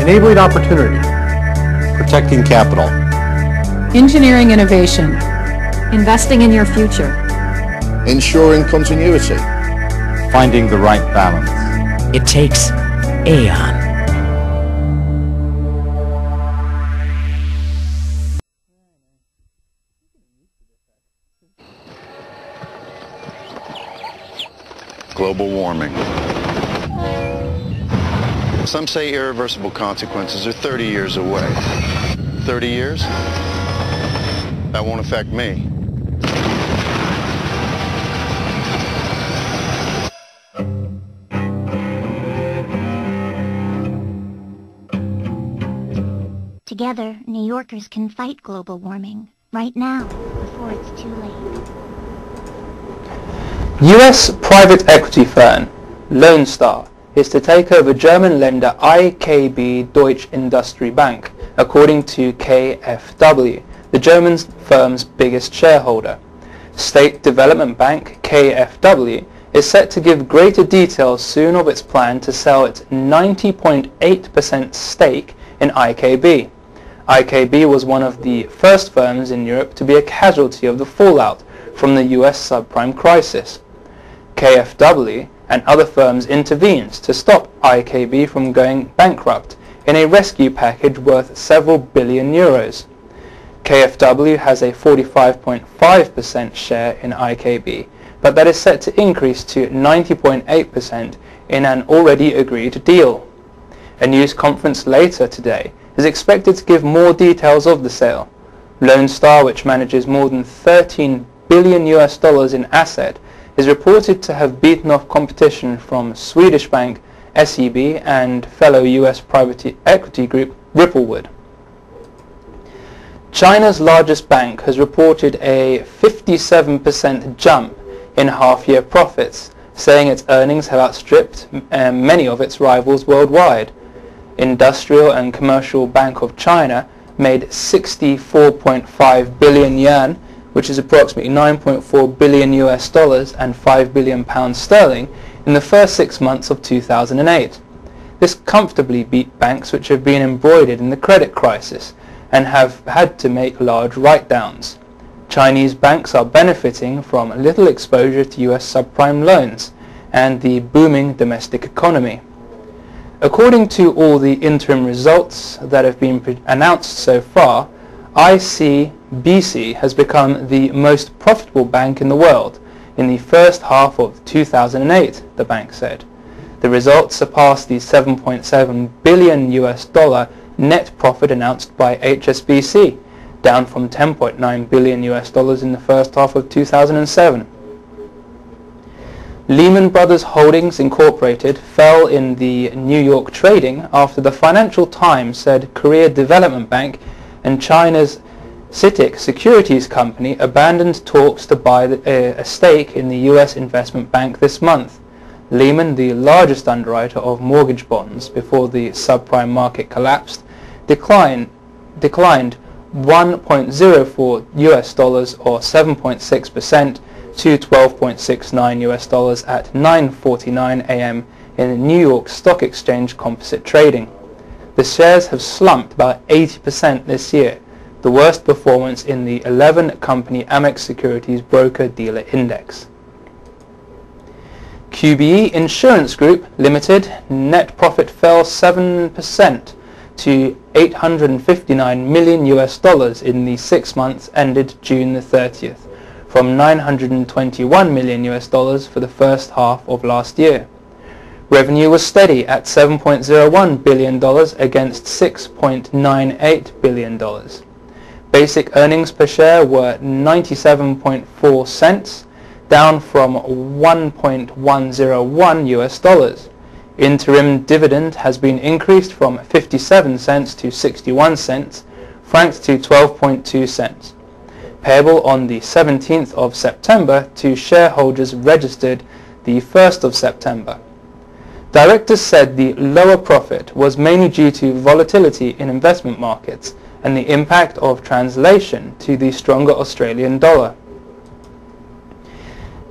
enabling opportunity, protecting capital, engineering innovation, investing in your future, ensuring continuity, finding the right balance. It takes Aon. Global warming. Some say irreversible consequences are 30 years away. 30 years? That won't affect me. Together, New Yorkers can fight global warming right now, before it's too late. US private equity firm Lone Star is to take over German lender IKB Deutsche Industrie Bank, according to KfW, the German firm's biggest shareholder. State Development Bank KfW is set to give greater details soon of its plan to sell its 90.8% stake in IKB. IKB was one of the first firms in Europe to be a casualty of the fallout from the US subprime crisis. KfW and other firms intervened to stop IKB from going bankrupt in a rescue package worth several billion euros. KfW has a 45.5% share in IKB, but that is set to increase to 90.8% in an already agreed deal. A news conference later today is expected to give more details of the sale. Lone Star, which manages more than $13 billion in asset, is reported to have beaten off competition from Swedish bank SEB and fellow US private equity group Ripplewood. China's largest bank has reported a 57% jump in half-year profits, saying its earnings have outstripped many of its rivals worldwide. Industrial and Commercial Bank of China made 64.5 billion yuan, which is approximately $9.4 billion and 5 billion pounds sterling, in the first 6 months of 2008. This comfortably beat banks which have been embroiled in the credit crisis and have had to make large write-downs. Chinese banks are benefiting from little exposure to US subprime loans and the booming domestic economy. According to all the interim results that have been announced so far, ICBC has become the most profitable bank in the world in the first half of 2008, the bank said. The results surpassed the $7.7 billion net profit announced by HSBC, down from $10.9 billion in the first half of 2007. Lehman Brothers Holdings Incorporated fell in the New York trading after the Financial Times said Korea Development Bank and China's CITIC Securities Company abandoned talks to buy a stake in the US investment bank this month. Lehman, the largest underwriter of mortgage bonds before the subprime market collapsed, declined $1.04 or 7.6% to $12.69 at 9:49 a.m. in the New York Stock Exchange Composite Trading. The shares have slumped about 80% this year, the worst performance in the 11-company Amex Securities Broker-Dealer Index. QBE Insurance Group Limited net profit fell 7% to $859 million in the 6 months ended June the 30th, from $921 million for the first half of last year. Revenue was steady at $7.01 billion against $6.98 billion. Basic earnings per share were 97.4 cents, down from $1.101. Interim dividend has been increased from 57 cents to 61 cents, franked to 12.2 cents. Payable on the 17th of September to shareholders registered the 1st of September. Directors said the lower profit was mainly due to volatility in investment markets and the impact of translation to the stronger Australian dollar.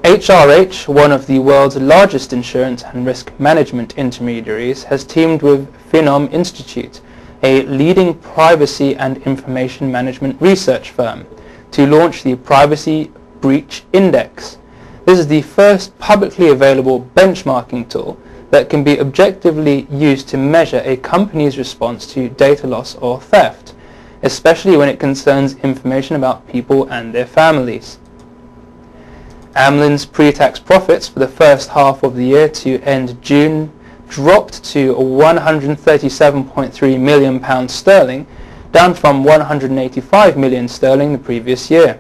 HRH, one of the world's largest insurance and risk management intermediaries, has teamed with Phenom Institute, a leading privacy and information management research firm, to launch the Privacy Breach Index. This is the first publicly available benchmarking tool that can be objectively used to measure a company's response to data loss or theft, especially when it concerns information about people and their families. Amlin's pre-tax profits for the first half of the year to end June dropped to £137.3 million sterling, down from £185 million sterling the previous year.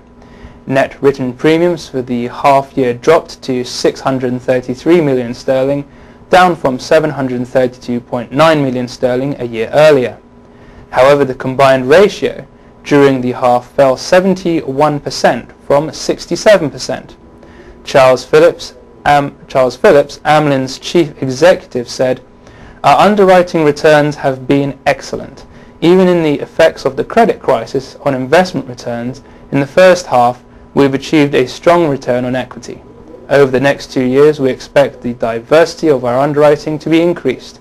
Net written premiums for the half year dropped to £633 million sterling, down from £732.9 million sterling a year earlier. However, the combined ratio during the half fell 71% from 67%. Charles Phillips, Amlin's chief executive, said, "Our underwriting returns have been excellent. Even in the effects of the credit crisis on investment returns, in the first half we've achieved a strong return on equity. Over the next 2 years we expect the diversity of our underwriting to be increased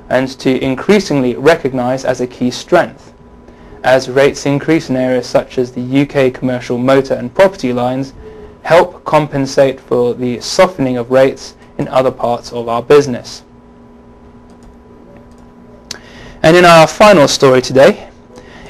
and to increasingly recognized as a key strength. As rates increase in areas such as the UK commercial motor and property lines, help compensate for the softening of rates in other parts of our business." And in our final story today,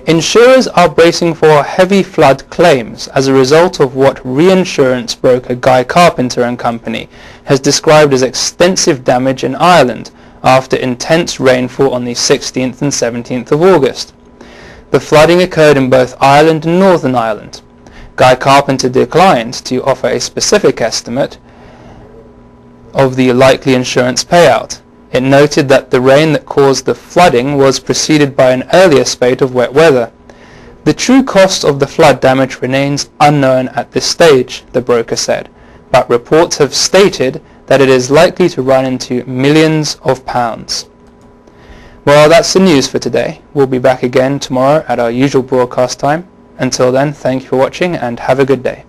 insurers are bracing for heavy flood claims as a result of what reinsurance broker Guy Carpenter and Company has described as extensive damage in Ireland after intense rainfall on the 16th and 17th of August. The flooding occurred in both Ireland and Northern Ireland. Guy Carpenter declined to offer a specific estimate of the likely insurance payout. It noted that the rain that caused the flooding was preceded by an earlier spate of wet weather. The true cost of the flood damage remains unknown at this stage, the broker said, but reports have stated that it is likely to run into millions of pounds. Well, that's the news for today. We'll be back again tomorrow at our usual broadcast time. Until then, thank you for watching and have a good day.